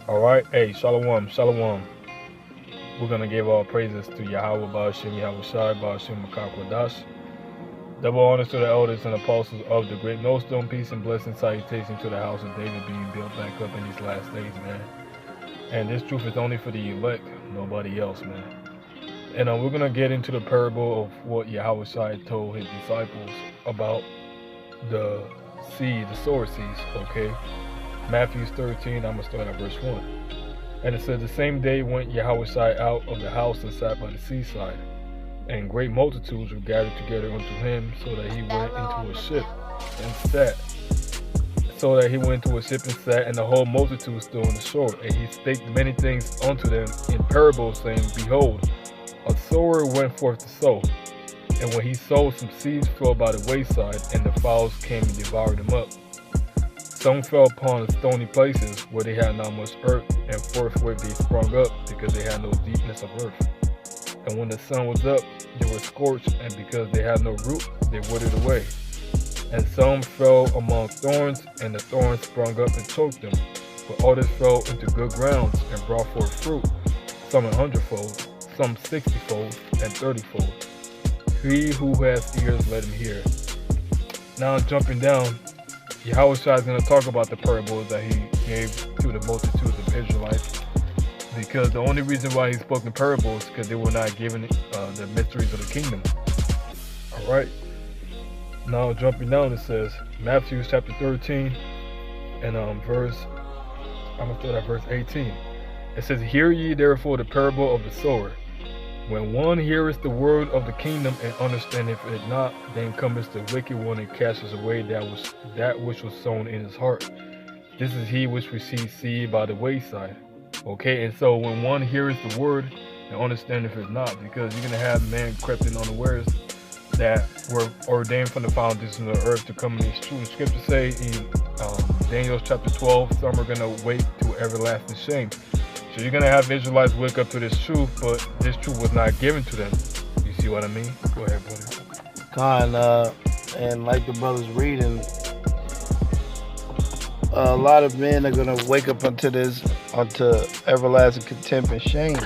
All right, hey, shalom, shalom. We're gonna give all praises to Yahweh Ba'ashem, Yahweh Shai, Ba'ashem Makakwadash. Double honors to the elders and apostles of the great millstone. Peace and blessing, salutation to the house of David being built back up in these last days, man. And this truth is only for the elect, nobody else, man. And we're gonna get into the parable of what Yahweh Shai told his disciples about the seed, the sower seeds, okay? Matthew 13, I'm gonna start at verse 1. And it says, the same day went Yahushua out of the house and sat by the seaside. And great multitudes were gathered together unto him, so that he went into a ship and sat. And the whole multitude stood on the shore. And he spake many things unto them in parables, saying, Behold, a sower went forth to sow. And when he sowed, some seeds fell by the wayside, and the fowls came and devoured them up. Some fell upon the stony places where they had not much earth, and forthwith they sprung up, because they had no deepness of earth. And when the sun was up, they were scorched, and because they had no root, they withered away. And some fell among thorns, and the thorns sprung up and choked them. But others fell into good grounds, and brought forth fruit, some 100-fold, some 60-fold, and 30-fold. He who has ears, let him hear. Now jumping down, Yahushua is going to talk about the parables that he gave to the multitudes of Israelites, because the only reason why he spoke in parables is because they were not given the mysteries of the kingdom. All right. Now jumping down, it says Matthew chapter 13 and I'm going to start at verse 18. It says, Hear ye therefore the parable of the sower. When one heareth the word of the kingdom and understandeth it not, then cometh the wicked one and casteth away that which was sown in his heart. This is he which receives seed by the wayside. Okay, and so when one heareth the word and understandeth it not, because you're going to have men crept in unawares that were ordained from the foundation of the earth to come in these truths. The scriptures say in Daniel chapter 12, some are going to wait to everlasting shame. So you're going to have Israelites wake up to this truth, but this truth was not given to them. You see what I mean? Go ahead, brother. And like the brother's reading, a lot of men are going to wake up unto everlasting contempt and shame.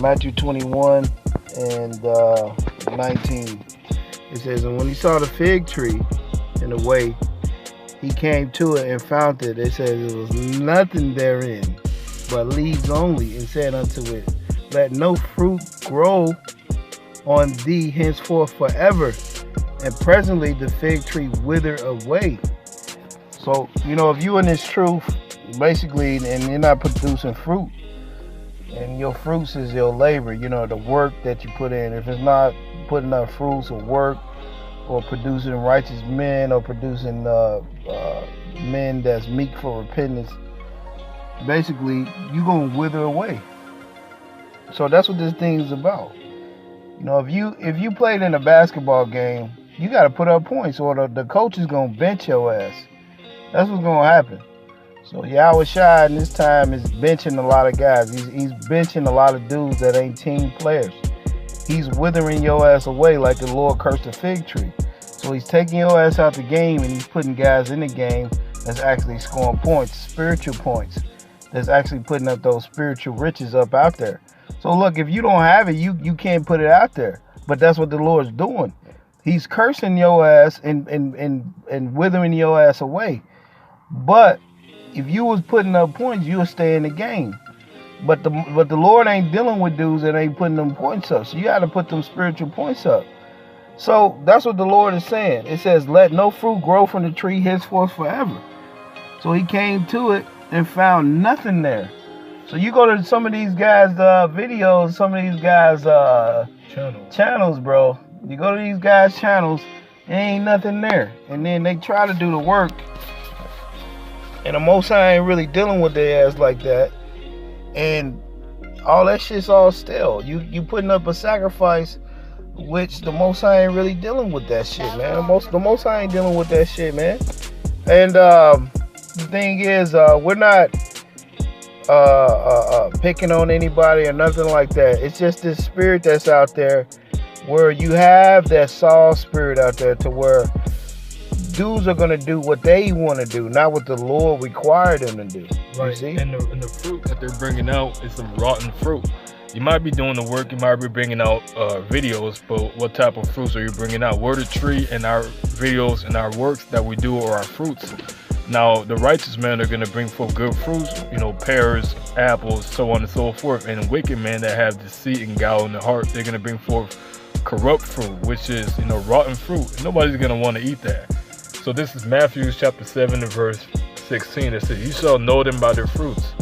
Matthew 21 and 19. It says, And when he saw the fig tree in the way, he came to it and found it. It says there was nothing therein, but leaves only, and said unto it, Let no fruit grow on thee henceforth forever. And presently the fig tree withered away. So, if you in this truth, basically, and you're not producing fruit, and your fruits is your labor, the work that you put in. If it's not putting up fruits or work, or producing righteous men, or producing men that's meek for repentance, basically you're gonna wither away. So that's what this thing is about. If you played in a basketball game, you got to put up points, or the coach is gonna bench your ass. That's what's gonna happen. So Yahweh Shai in this time is benching a lot of guys. He's benching a lot of dudes that ain't team players. He's withering your ass away like the Lord cursed the fig tree. So he's taking your ass out the game, and he's putting guys in the game that's actually scoring points, spiritual points, that's actually putting up those spiritual riches up out there. So look, if you don't have it, you can't put it out there. But that's what the Lord's doing. He's cursing your ass and withering your ass away. But if you was putting up points, you'll stay in the game. But the Lord ain't dealing with dudes that ain't putting them points up. So you got to put them spiritual points up. So that's what the Lord is saying. It says, let no fruit grow from the tree henceforth forever. So he came to it and found nothing there. So you go to some of these guys' videos, some of these guys' channels, bro. You go to these guys' channels, there ain't nothing there. And then they try to do the work. And the Most High ain't really dealing with their ass like that. And all that shit's all still. You putting up a sacrifice, which the Most High ain't really dealing with that shit, man. The Most High ain't dealing with that shit, man. And the thing is, we're not picking on anybody or nothing like that. It's just this spirit that's out there, where you have that Saul spirit out there, to where dudes are gonna do what they want to do, not what the Lord required them to do. Right. You see? And the fruit that they're bringing out is some rotten fruit. You might be doing the work, you might be bringing out videos, but what type of fruits are you bringing out? We're the tree, and our videos and our works that we do are our fruits. Now, the righteous men are going to bring forth good fruits, pears, apples, so on and so forth. And wicked men that have deceit and guile in their heart, they're going to bring forth corrupt fruit, which is, rotten fruit. Nobody's going to want to eat that. So this is Matthew chapter 7 and verse 16. It says, "You shall know them by their fruits.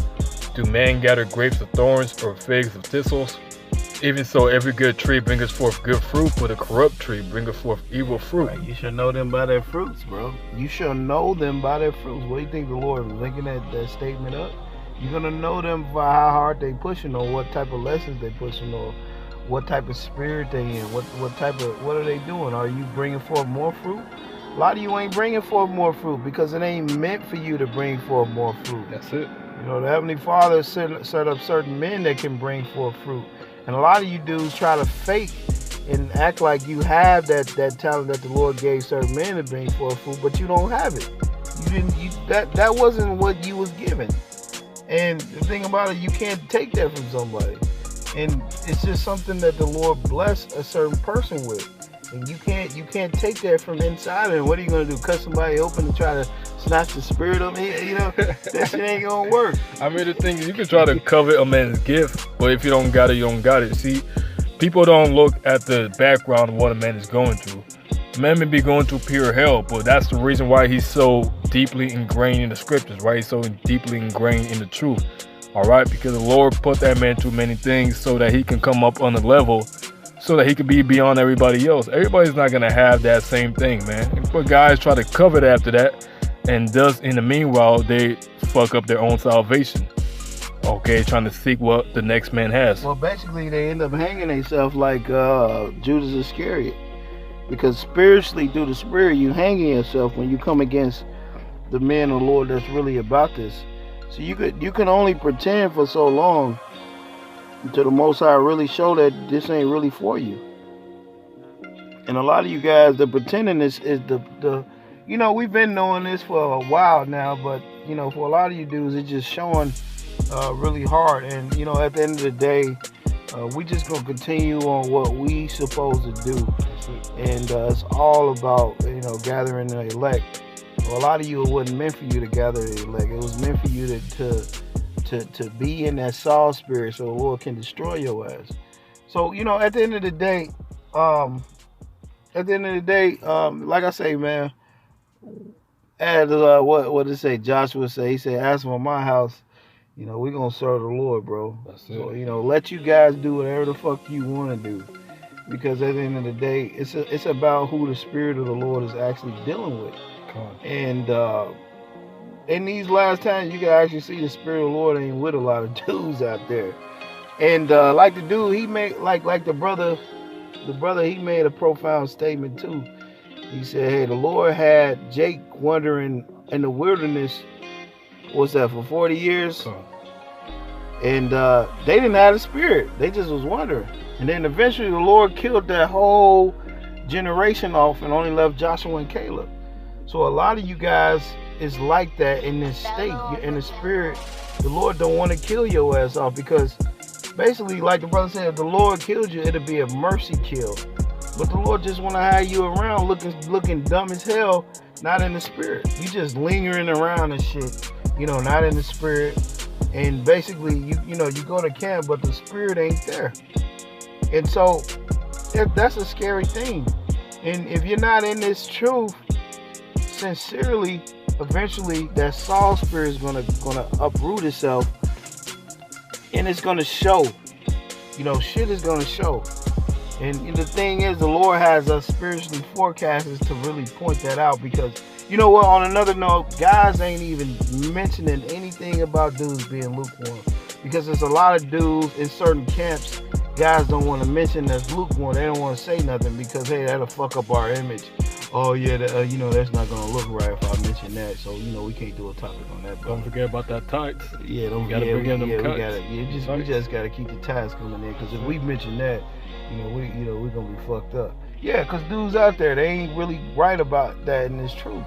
Do men gather grapes of thorns or figs of thistles? Even so, every good tree bringeth forth good fruit, but a corrupt tree bringeth forth evil fruit." Right, you shall know them by their fruits, bro. You shall know them by their fruits. What do you think the Lord was linking that statement up? You're going to know them by how hard they pushing, or what type of lessons they pushing, or what type of spirit they in. What are they doing? Are you bringing forth more fruit? A lot of you ain't bringing forth more fruit because it ain't meant for you to bring forth more fruit. That's it. The Heavenly Father set up certain men that can bring forth fruit. And a lot of you dudes try to fake and act like you have that talent that the Lord gave certain men to bring forth fruit, but you don't have it. That wasn't what you was given. And the thing about it, you can't take that from somebody. And it's just something that the Lord blessed a certain person with. And you can't take that from inside. And what are you gonna do? Cut somebody open and try to snatch the spirit of me? That shit ain't gonna work. I mean, the thing is, you can try to covet a man's gift, but if you don't got it, you don't got it. See, people don't look at the background of what a man is going through. A man may be going through pure hell, but that's the reason why he's so deeply ingrained in the scriptures, right? He's so deeply ingrained in the truth, all right? Because the Lord put that man through many things so that he can come up on the level, so that he could be beyond everybody else. Everybody's not going to have that same thing, man. But guys try to covet after that, and thus, in the meanwhile, they fuck up their own salvation. Okay, trying to seek what the next man has. Well, basically, they end up hanging themselves like Judas Iscariot. Because spiritually, through the Spirit, you hanging yourself when you come against the men of the Lord that's really about this. So you can only pretend for so long until the Most High really show that this ain't really for you. And a lot of you guys, the pretending is the we've been knowing this for a while now, but for a lot of you dudes, it's just showing really hard. And at the end of the day, we just gonna continue on what we supposed to do. And it's all about gathering the elect. Well, a lot of you, it wasn't meant for you to gather the elect. It was meant for you to be in that Saul spirit so the Lord can destroy your ass. So, at the end of the day, like I say, man, as what did it say? Joshua say, he said, "As for my house, we're gonna serve the Lord, bro." That's it. So, let you guys do whatever the fuck you want to do. Because at the end of the day, it's about who the Spirit of the Lord is actually dealing with. And in these last times, you can actually see the Spirit of the Lord ain't with a lot of dudes out there. And like the dude, he made like the brother, he made a profound statement too. He said, "Hey, the Lord had Jake wandering in the wilderness. What's that, for 40 years?" And they didn't have the Spirit. They just was wandering. And then eventually the Lord killed that whole generation off and only left Joshua and Caleb. So a lot of you guys is like that in this state. You're in the Spirit. The Lord don't want to kill your ass off, because basically, like the brother said, if the Lord killed you, it'll be a mercy kill. But the Lord just want to have you around looking dumb as hell, not in the Spirit. You just lingering around and shit, not in the Spirit. And basically, you go to camp, but the Spirit ain't there. And so that's a scary thing. And if you're not in this truth sincerely, eventually that Saul spirit is gonna uproot itself, and it's gonna show. Shit is gonna show. And the thing is, the Lord has us spiritually forecasters to really point that out, because on another note, guys ain't even mentioning anything about dudes being lukewarm, because there's a lot of dudes in certain camps. Guys don't want to mention that's lukewarm. They don't want to say nothing because, hey, that'll fuck up our image. Oh yeah, that's not gonna look right if I mention that. So we can't do a topic on that. Don't forget about that tights. Yeah, we just gotta keep the ties coming in, because if we mention that, we're gonna be fucked up. Yeah, because dudes out there, they ain't really right about that and it's true.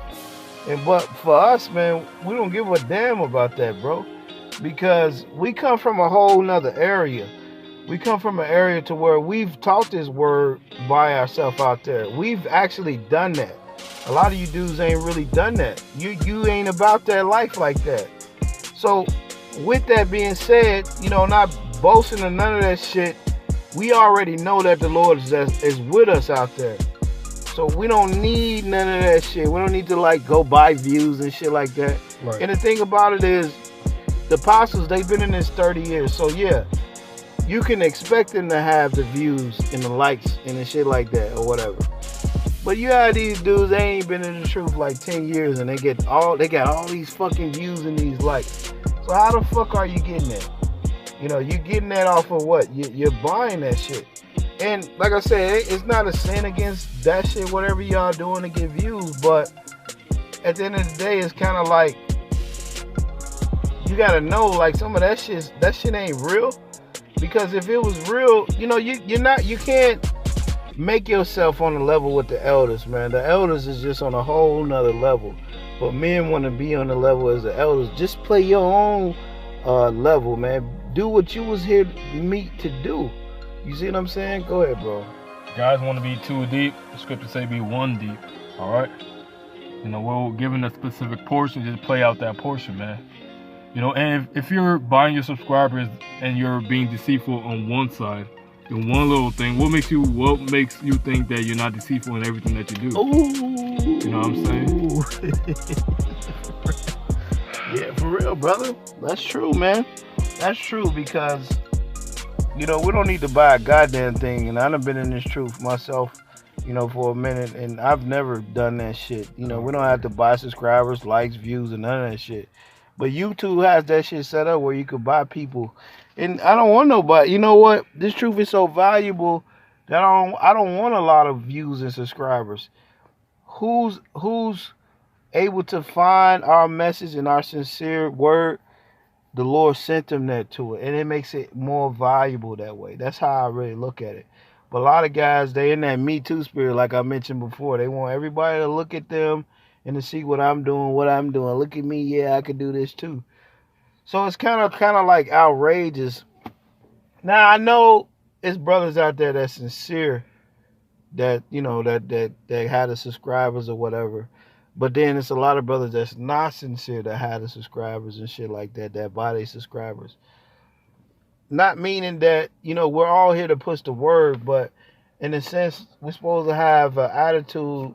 But for us, man, we don't give a damn about that, bro. Because we come from a whole nother area. We come from an area to where we've taught this word by ourselves out there. We've actually done that. A lot of you dudes ain't really done that. You ain't about that life like that. So with that being said, not boasting or none of that shit, we already know that the Lord is with us out there. So we don't need none of that shit. We don't need to go buy views and shit like that. Right. And the thing about it is, the apostles, they've been in this 30 years. So yeah, you can expect them to have the views and the likes and the shit like that or whatever. But you have these dudes, they ain't been in the truth 10 years and they got all these fucking views and these likes. So how the fuck are you getting that? You getting that off of what? You're buying that shit. And like I said, it's not a sin against that shit, whatever y'all doing to get views. But at the end of the day, it's kind of like, you gotta know, some of that shit ain't real. Because if it was real, you can't make yourself on the level with the elders, man. The elders is just on a whole nother level. But men want to be on the level as the elders. Just play your own level, man. Do what you was here to meet to do. You see what I'm saying? Go ahead, bro. Guys want to be too deep. The scripture say be one deep. All right. We're given a specific portion, just play out that portion, man. And if you're buying your subscribers and you're being deceitful on one side, in one little thing, what makes you think that you're not deceitful in everything that you do? Ooh. You know what I'm saying? Yeah, for real, brother. That's true, man. That's true because, we don't need to buy a goddamn thing. And I done been in this truth myself, for a minute. And I've never done that shit. We don't have to buy subscribers, likes, views, and none of that shit. But YouTube has that shit set up where you could buy people. And I don't want nobody. You know what? This truth is so valuable that I don't want a lot of views and subscribers. Who's able to find our message and our sincere word? The Lord sent them that to it. And it makes it more valuable that way. That's how I really look at it. But a lot of guys, they in that Me Too spirit, like I mentioned before. They want everybody to look at them and to see what I'm doing. Look at me, yeah, I could do this too. So it's kind of outrageous. Now I know it's brothers out there that's sincere, that that had the subscribers or whatever. But then it's a lot of brothers that's not sincere that had the subscribers and shit like that buy their subscribers. Not meaning that, we're all here to push the word, but in a sense, we're supposed to have an attitude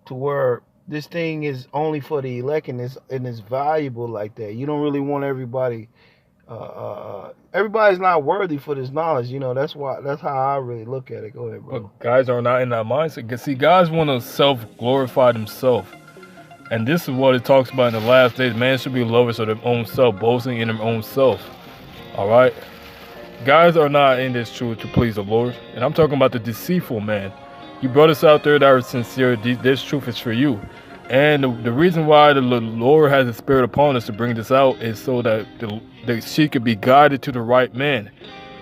to where this thing is only for the elect and it's valuable like that. You don't really want everybody. Everybody's not worthy for this knowledge. That's how I really look at it. Go ahead, bro. But guys are not in that mindset. See, guys want to self-glorify themselves. And this is what it talks about in the last days. Man should be lovers of their own self, boasting in their own self. All right? Guys are not in this truth to please the Lord. And I'm talking about the deceitful man. You brothers out there that are sincere, this truth is for you. And the reason why the Lord has the Spirit upon us to bring this out is so that she could be guided to the right man.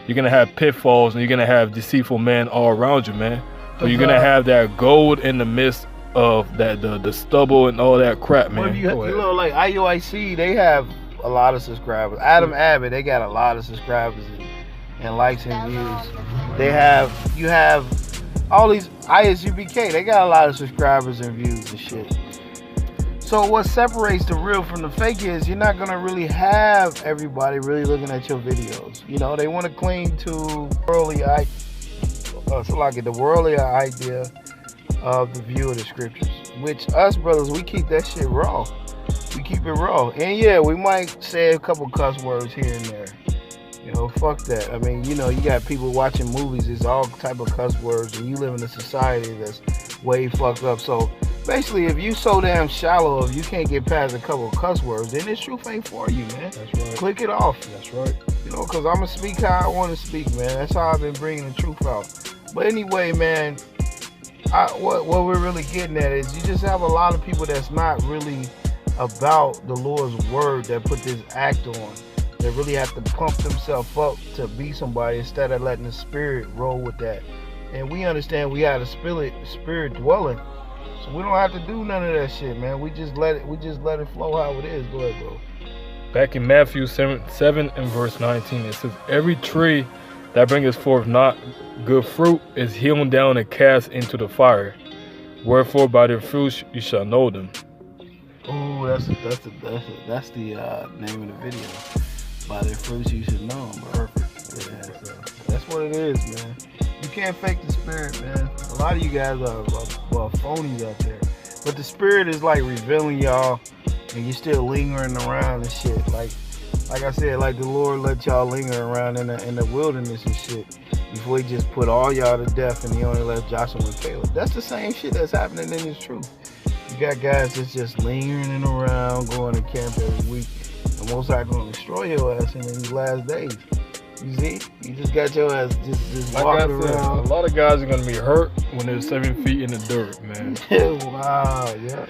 You're going to have pitfalls and you're going to have deceitful men all around you, man. So you're going to have that gold in the midst of that the stubble and all that crap, man. Like IUIC, they have a lot of subscribers. Adam Abbott, they got a lot of subscribers and likes and views. You have all these ISUBK, they got a lot of subscribers and views and shit. So what separates the real from the fake is you're not gonna really have everybody really looking at your videos. They want to cling to the worldly idea of the view of the scriptures, which us brothers, we keep that shit raw. We keep it raw. And yeah, we might say a couple cuss words here and there. Fuck that. I mean, you got people watching movies, it's all type of cuss words, and you live in a society that's way fucked up. So basically, if you so damn shallow, if you can't get past a couple of cuss words, then this truth ain't for you, man. That's right. Click it off. That's right. Because I'm going to speak how I want to speak, man. That's how I've been bringing the truth out. But anyway, man, what we're really getting at is you just have a lot of people that's not really about the Lord's word that put this act on. They really have to pump themselves up to be somebody instead of letting the Spirit roll with that And we understand we got a spirit dwelling. So we don't have to do none of that shit, man. We just let it flow how it is. Go ahead, bro. Back in Matthew 7 and verse 19, it says, every tree that bringeth forth not good fruit is hewn down and cast into the fire. Wherefore by their fruits you shall know them. Oh, that's the name of the video. By their fruits you should know them, bro. Perfect. Yeah, so that's what it is, man. You can't fake the spirit, man. A lot of you guys are phonies out there. But the spirit is like revealing y'all, and you're still lingering around and shit. Like I said, like the Lord let y'all linger around in the wilderness and shit before He just put all y'all to death, and He only left Joshua and Caleb. That's the same shit that's happening in this truth. You got guys that's just lingering around, going to camp every week, and Most High gonna destroy your ass in these last days. You see? You just got your ass just like walking I said, around. a lot of guys are going to be hurt when they're 7 feet in the dirt, man. Wow, yeah.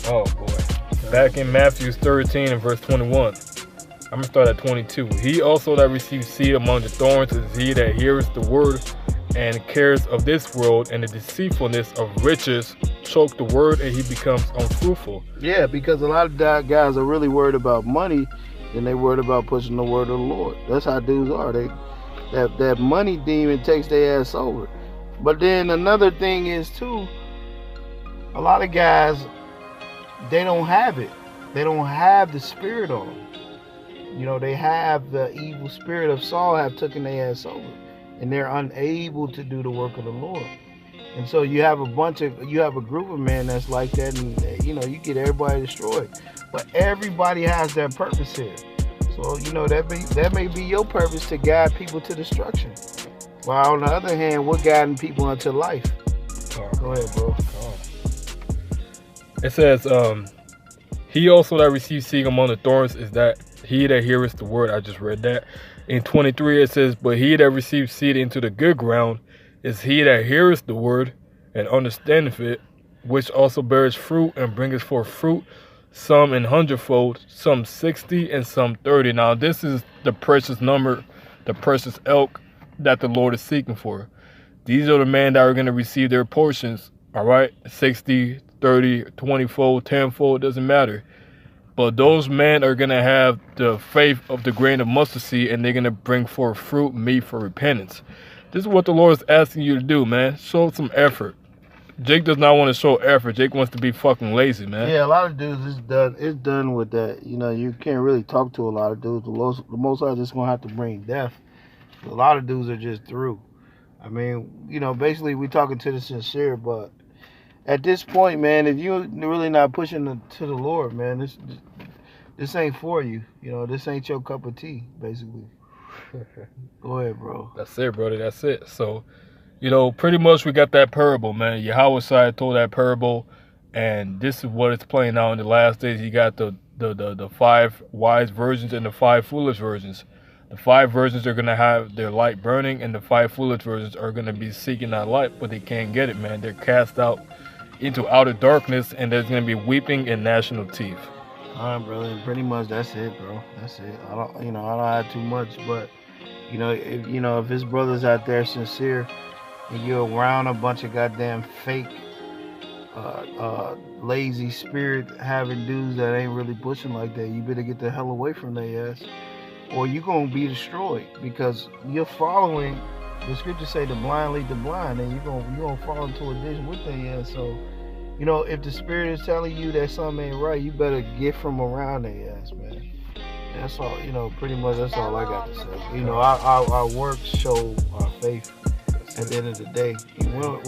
Oh, boy. Back in Matthew 13 and verse 21. I'm going to start at 22. He also that receives seed among the thorns is he that hears the word and cares of this world, and the deceitfulness of riches choke the word, and he becomes unfruitful. Yeah, because a lot of guys are really worried about money, and they worried about pushing the word of the Lord. That's how dudes are. That money demon takes their ass over. But then another thing is too, a lot of guys, they don't have it. They don't have the spirit on them. You know, they have the evil spirit of Saul have taken their ass over, and they're unable to do the work of the Lord. And so you have a group of men that's like that, and you know, you get everybody destroyed. But everybody has their purpose here. So, you know, that may be your purpose to guide people to destruction. While on the other hand, we're guiding people unto life. Go ahead, bro. It says, he also that receives seed among the thorns is that he that heareth the word. I just read that. In 23 it says, but he that receives seed into the good ground is he that heareth the word and understandeth it, which also bears fruit and bringeth forth fruit, some in 100-fold, some 60, and some 30. Now this is the precious number, the precious elk that the Lord is seeking for. These are the men that are going to receive their portions, all right? 60, 30, 20-fold, 10-fold, doesn't matter. But those men are going to have the faith of the grain of mustard seed, and they're going to bring forth fruit, meat for repentance. This is what the Lord is asking you to do, man. Show some effort. Jake does not want to show effort. Jake wants to be fucking lazy, man. Yeah, a lot of dudes, it's done with that. You know, you can't really talk to a lot of dudes. The most are just going to have to bring death. A lot of dudes are just through. I mean, you know, basically we talking to the sincere, but at this point, man, if you're really not pushing to the Lord, man, this ain't for you. You know, this ain't your cup of tea, basically. Go ahead, bro. That's it, brother. That's it. So, you know, pretty much we got that parable, man. Yahweh told that parable, and this is what it's playing out in the last days. You got the 5 wise virgins and the 5 foolish virgins. The 5 virgins are going to have their light burning, and the 5 foolish virgins are going to be seeking that light, but they can't get it, man. They're cast out into outer darkness, and there's going to be weeping and gnashing of teeth. All right, brother. Pretty much that's it, bro. That's it. I don't have too much, but if his brothers out there sincere, and you're around a bunch of goddamn fake, lazy spirit having dudes that ain't really pushing like that, you better get the hell away from their ass, or you're gonna be destroyed, because you're following. The scriptures say the blind lead the blind, and you're gonna fall into a ditch with their ass. So, you know, if the spirit is telling you that something ain't right, you better get from around their ass, man. That's all. You know, pretty much that's all I got to say. You know, our works show our faith. At the end of the day,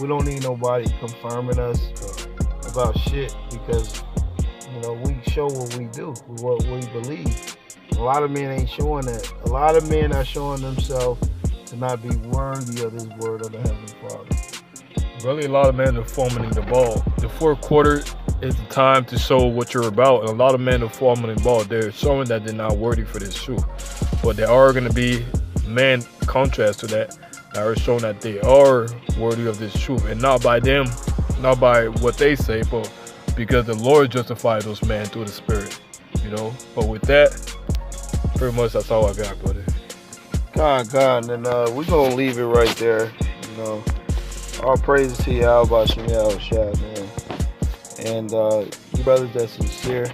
we don't need nobody confirming us about shit, because, you know, we show what we do, what we believe. A lot of men ain't showing that. A lot of men are showing themselves to not be worthy of this word of the Heavenly Father. Really, a lot of men are fumbling the ball. The fourth quarter is the time to show what you're about, and a lot of men are fumbling the ball. They're showing that they're not worthy for this truth. But there are going to be men, contrast to that are showing that they are worthy of this truth, and not by them, not by what they say, but because the Lord justified those men through the Spirit, you know. But with that, pretty much that's all I got, brother. God, and we're gonna leave it right there. You know, all praises to Yahweh Shem Yahushua, man. And you brothers that's sincere,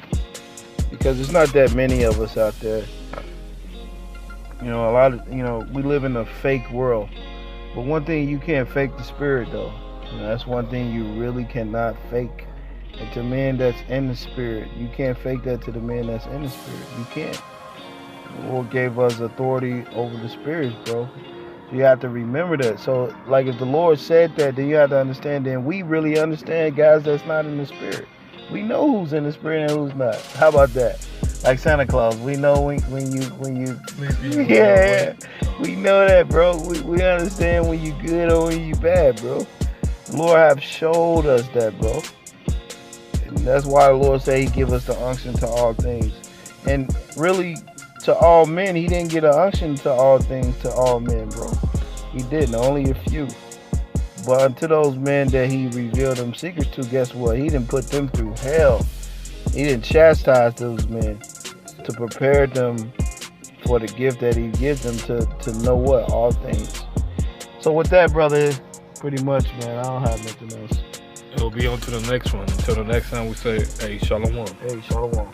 because there's not that many of us out there. You know, a lot of, you know, we live in a fake world. But one thing, you can't fake the spirit, though. You know, that's one thing you really cannot fake. And to men that's in the spirit, you can't fake that to the men that's in the spirit. You can't. The Lord gave us authority over the spirits, bro. So you have to remember that. So, like, if the Lord said that, then you have to understand. Then we really understand guys that's not in the spirit. We know who's in the spirit and who's not. How about that? Like Santa Claus, we know when you yeah, we know that, bro. We understand when you good or when you bad, bro. The Lord have showed us that, bro. And that's why the Lord said He give us the unction to all things. And really, to all men, He didn't get an unction to all things to all men, bro. He didn't, only a few. But unto those men that He revealed them secrets to, guess what? He didn't put them through hell. He didn't chastise those men to prepare them for the gift that He gives them to know what? All things. So with that, brother, pretty much, man, I don't have nothing else. It'll be on to the next one. Until the next time we say, hey, shalom. Hey, shalom.